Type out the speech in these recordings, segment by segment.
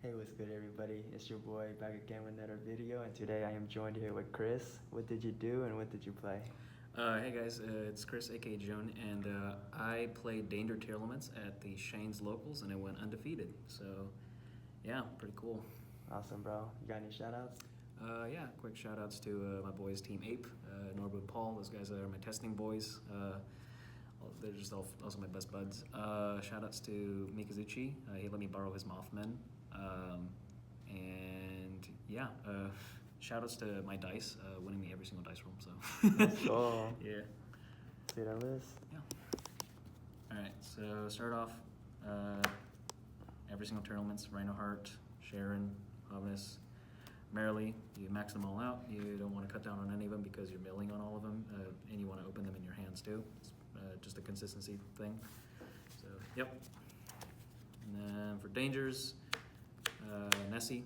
Hey, what's good, everybody? It's your boy back again with another video, and today I am joined here with Chris. What did you do and what did you play? Hey guys, it's Chris, aka Joan, and I played Danger Tearlaments at the Shane's Locals, and I went undefeated. So, yeah, pretty cool. Awesome, bro. You got any shoutouts? Yeah, quick shout outs to my boys, Team Ape, Norwood and Paul. Those guys are my testing boys. They're just also my best buds. Shout outs to Mikazuchi. He let me borrow his Mothman. And yeah, shout outs to my dice, winning me every single dice roll. So, Let's go. Yeah. See that list? Yeah. All right, so start off every single tournaments, Rhinoheart, Sharon, Hovenus, Merrily. You max them all out. You don't want to cut down on any of them because you're milling on all of them, and you want to open them in your hands too. It's just a consistency thing. So, yep. And then for dangers, Nessie.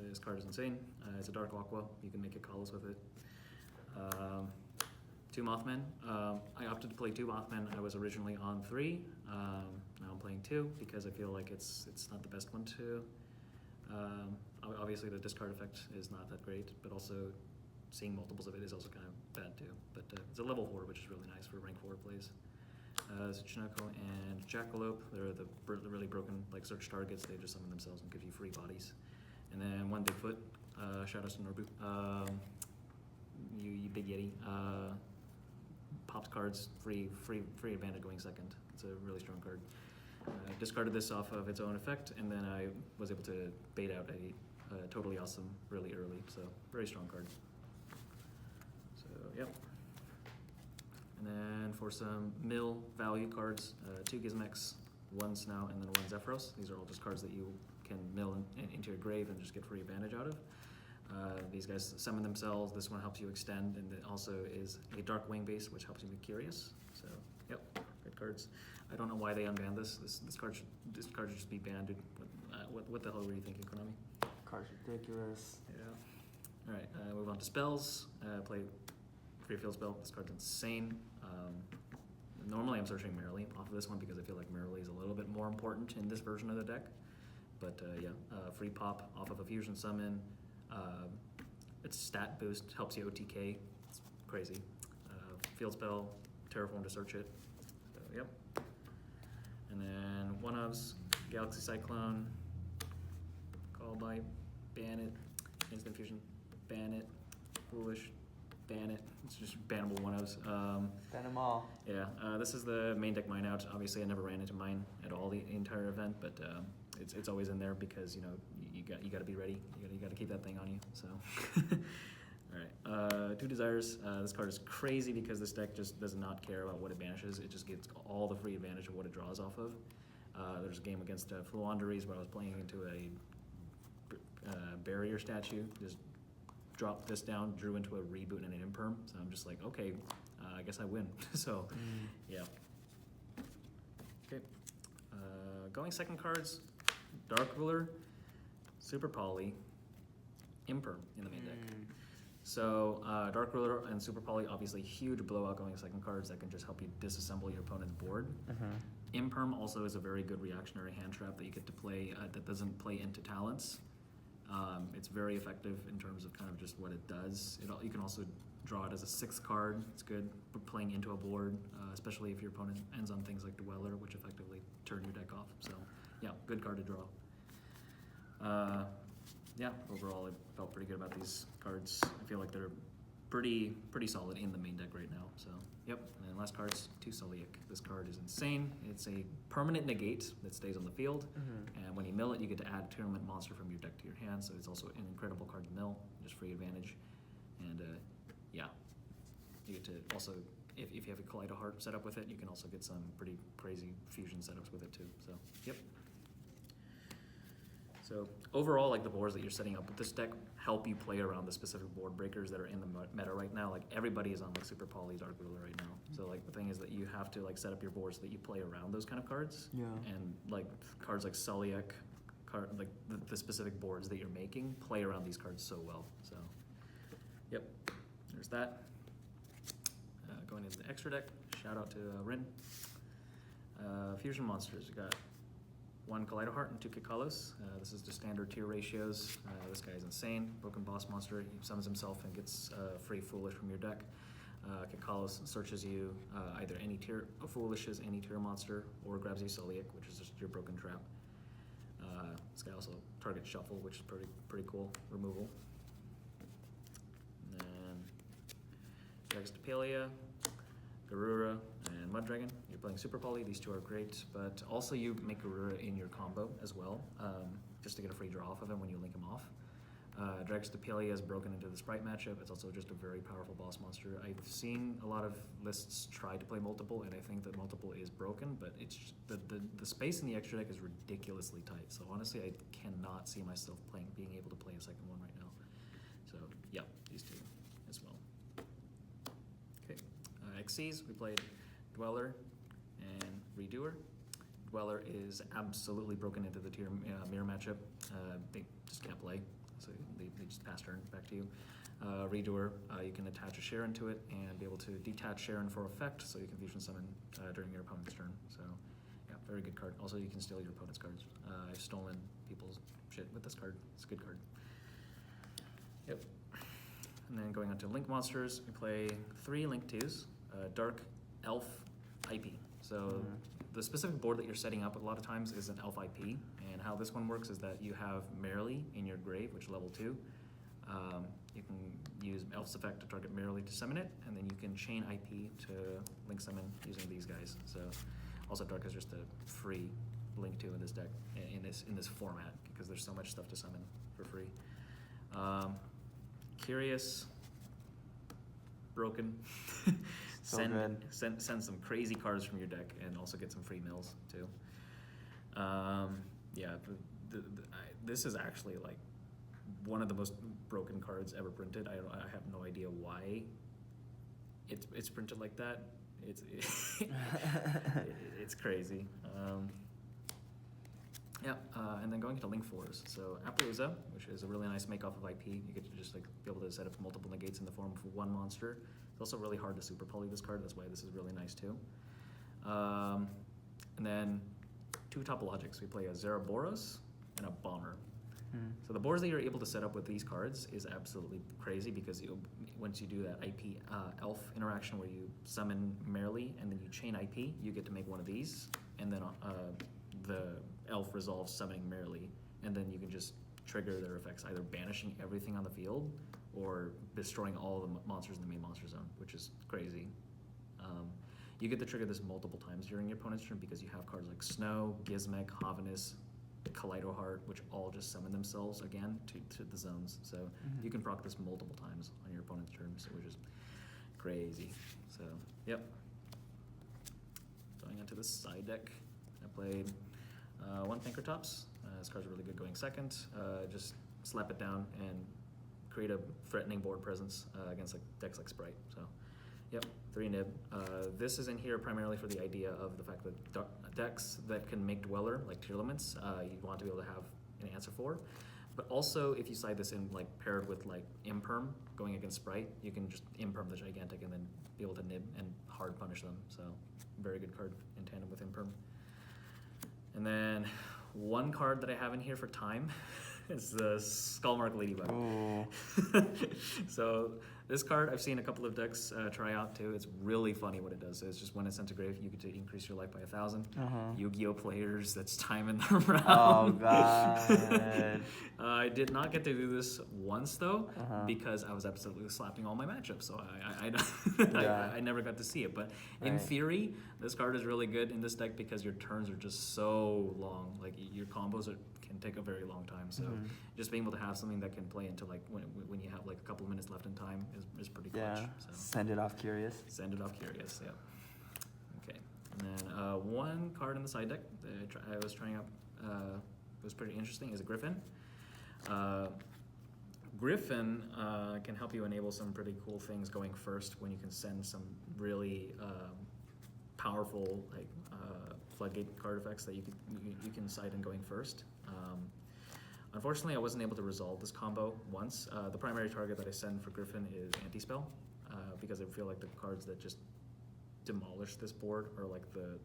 This card is insane. It's a dark aqua. You can make a colors with it. Two Mothmen. I opted to play two Mothmen. I was originally on three. Now I'm playing two because I feel like it's not the best one to. Obviously, the discard effect is not that great, but also seeing multiples of it is also kind of bad too. But it's a level 4, which is really nice for rank 4 plays. So Chinoko and Jackalope, they're the really broken like search targets. They just summon themselves and give you free bodies. And then one Bigfoot, shout out to Norbu. You big Yeti. Pops cards, free advantage going second. It's a really strong card. Discarded this off of its own effect, and then I was able to bait out a totally awesome really early. So very strong card. So yep. And then for some mill value cards, 2 Gizmex, 1 Snow, and then 1 Zephyros. These are all just cards that you can mill into your grave and just get free advantage out of. These guys summon themselves. This one helps you extend, and it also is a Dark Wing base, which helps you be curious. So, yep, good cards. I don't know why they unbanned this. This card should just be banned, dude. What the hell were you thinking, Konami? Card's ridiculous. Yeah. All right, move on to spells. Play Free Field Spell. This card's insane. Normally I'm searching Merrily off of this one because I feel like Merrily is a little bit more important in this version of the deck. But yeah, free pop off of a fusion summon. Its stat boost helps you OTK. It's crazy. Field spell, Terraform to search it. So yep. And then one ofs, Galaxy Cyclone, Call by, ban it, Instant Fusion, ban it, Foolish, ban it. It's just bannable one ofs. Ban them all. Yeah, this is the main deck mine out. Obviously, I never ran into mine at all the entire event, but it's always in there because you know you got to be ready. You got to keep that thing on you. So, all right, 2 Desires. This card is crazy because this deck just does not care about what it banishes. It just gets all the free advantage of what it draws off of. There's a game against Fluanderies where I was playing into a barrier statue. Just dropped this down, drew into a reboot and an imperm. So I'm just like, okay, I guess I win. So, yeah. Okay. Going second cards, Dark Ruler, Super Poly, imperm in the main deck. So Dark Ruler and Super Poly, obviously huge blowout going second cards that can just help you disassemble your opponent's board. Imperm also is a very good reactionary hand trap that you get to play that doesn't play into talents. It's very effective in terms of kind of just what it does. You can also draw it as a 6th card. It's good for playing into a board, especially if your opponent ends on things like Dweller, which effectively turn your deck off. So yeah, good card to draw. Yeah, overall I felt pretty good about these cards. I feel like they're pretty solid in the main deck right now. So yep, and then last card's 2 Sulliek. This card is insane. It's a permanent negate that stays on the field, and when you mill it, you get to add a tournament monster from your deck to your hand. So it's also an incredible card to mill, just free advantage. And yeah, you get to also, if you have a Kaleido Heart set up with it, you can also get some pretty crazy fusion setups with it too. So yep. So overall, like the boards that you're setting up with this deck help you play around the specific board breakers that are in the meta right now. Like everybody is on like Super Poly, Dark Ruler right now. So like the thing is that you have to like set up your boards so that you play around those kind of cards. Yeah. And like cards like Sulliek, like the specific boards that you're making play around these cards so well. So yep, there's that. Going into the extra deck, shout out to Rin. Fusion monsters, we got 1 Kaleido Heart and 2 Kikalos. This is the standard tier ratios. This guy is insane. Broken boss monster. He summons himself and gets free Foolish from your deck. Kikalos searches you either any tier Foolishes, any tier monster, or grabs you Soliac, which is just your broken trap. This guy also targets Shuffle, which is pretty cool removal. And then Dragstapelia, Garura, and Muddragon. You're playing Super Poly. These two are great, but also you make Garura in your combo as well, just to get a free draw off of him when you link him off. Dragstapelia is broken into the Sprite matchup. It's also just a very powerful boss monster. I've seen a lot of lists try to play multiple, and I think that multiple is broken, but it's just, the space in the extra deck is ridiculously tight. So honestly, I cannot see myself being able to play a second one right now. So yeah, these two as well. Okay, XCs, we played Dweller and Redoer. Dweller is absolutely broken into the tier mirror matchup. They just can't play. So they just pass turn back to you. Redoer, you can attach a Sharon to it and be able to detach Sharon for effect, so you can fusion summon during your opponent's turn. So yeah, very good card. Also, you can steal your opponent's cards. I've stolen people's shit with this card. It's a good card. Yep. And then going on to Link monsters, we play 3 Link 2s, Dark, Elf, IP. So the specific board that you're setting up a lot of times is an Elf IP, and how this one works is that you have Merrily in your grave, which is level 2. You can use Elf's effect to target Merrily to summon it, and then you can chain IP to link summon using these guys. So also Dark is just a free Link 2 in this deck, in this format, because there's so much stuff to summon for free. Curious, broken. So good. Send some crazy cards from your deck and also get some free mills too. Yeah, this is actually like one of the most broken cards ever printed. I have no idea why it's printed like that. It's crazy. Yeah, and then going into Link 4s. So Appaloosa, which is a really nice make off of IP. You get to just like be able to set up multiple negates in the form of one monster. It's also really hard to super poly this card. That's why this is really nice too. And then 2 Topologics. We play a Zeraboros and a Bomber. So the boards that you're able to set up with these cards is absolutely crazy, because once you do that IP Elf interaction where you summon Merrily and then you chain IP, you get to make one of these, and then the Elf resolves summoning Merrily, and then you can just trigger their effects, either banishing everything on the field or destroying all the monsters in the main monster zone, which is crazy. You get to trigger this multiple times during your opponent's turn because you have cards like Snow, Gizmek, Havanus, Kaleido Heart, which all just summon themselves again to the zones. So you can proc this multiple times on your opponent's turn, so which is crazy. So yep. Going into the side deck, I played 1 Thinkertops. This card's really good going second. Just slap it down and create a threatening board presence against like decks like Sprite. So yep, 3 Nib. This is in here primarily for the idea of the fact that decks that can make Dweller, like Tearlaments, you want to be able to have an answer for. But also, if you side this in like paired with like Imperm going against Sprite, you can just Imperm the Gigantic and then be able to Nib and hard punish them. So very good card in tandem with Imperm. And then 1 card that I have in here for time is the Skullmark Ladybug. So this card I've seen a couple of decks try out too. It's really funny what it does. So it's just when it's sent to grave, you get to increase your life by 1,000. Yu-Gi-Oh players, that's timing them around. Oh god. I did not get to do this once though, because I was absolutely slapping all my matchups. So I never got to see it. But in theory, this card is really good in this deck because your turns are just so long. Like your combos can take a very long time. So just being able to have something that can play into like when you have like a couple of minutes left in time is pretty clutch. Yeah. So. Send it off Curious. Send it off Curious. Yeah. Okay. And then 1 card in the side deck that I was trying out was pretty interesting is a Griffin. Griffin can help you enable some pretty cool things going first when you can send some really powerful like floodgate card effects that you can side in going first. Unfortunately, I wasn't able to resolve this combo once. The primary target that I send for Griffin is Anti-Spell, because I feel like the cards that just demolish this board are like the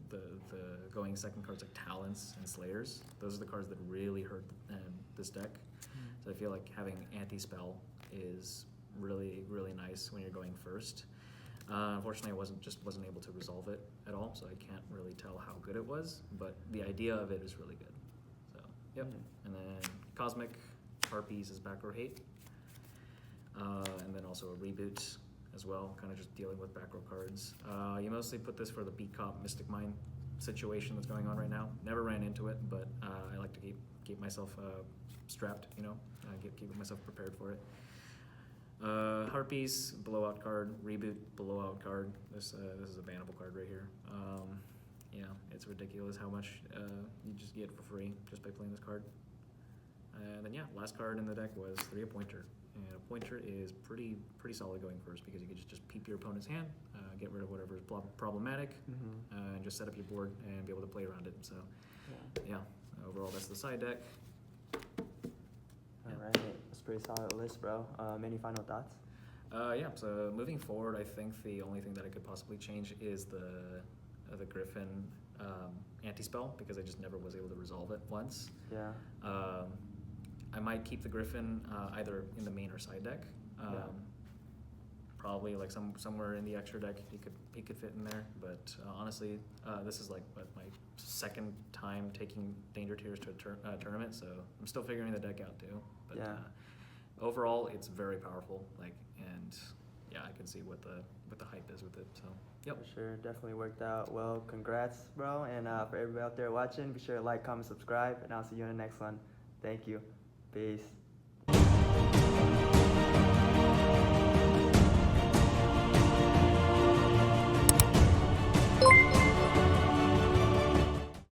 going second cards like Talents and Slayers. Those are the cards that really hurt this deck. So I feel like having anti-spell is really, really nice when you're going first. Unfortunately, I wasn't able to resolve it at all, so I can't really tell how good it was, but the idea of it is really good. So, yep. And then Cosmic Harpies is back row hate. And then also a Reboot as well, kind of just dealing with back row cards. You mostly put this for the Beat Cop Mystic Mine situation that's going on right now. Never ran into it, but I like to keep myself strapped, you know, keep myself prepared for it. Harpies, blowout card. Reboot, blowout card. This is a bannable card right here. Yeah, it's ridiculous how much you just get for free just by playing this card. And then yeah, last card in the deck was 3 a Pointer. And a Pointer is pretty solid going first because you can just peep your opponent's hand, get rid of whatever is problematic, and just set up your board and be able to play around it. So yeah, overall that's the side deck. Alright, that's a pretty solid list, bro. Any final thoughts? Yeah, so moving forward, I think the only thing that I could possibly change is the Griffin anti-spell, because I just never was able to resolve it once. Yeah. I might keep the Griffin either in the main or side deck. Probably like somewhere in the extra deck he could fit in there. But honestly, this is like my second time taking Danger Tears to a tournament, so I'm still figuring the deck out too. But overall, it's very powerful. Like, and yeah, I can see what the hype is with it. So yep. For sure, definitely worked out well. Congrats, bro. And for everybody out there watching, be sure to like, comment, subscribe, and I'll see you in the next one. Thank you. Peace.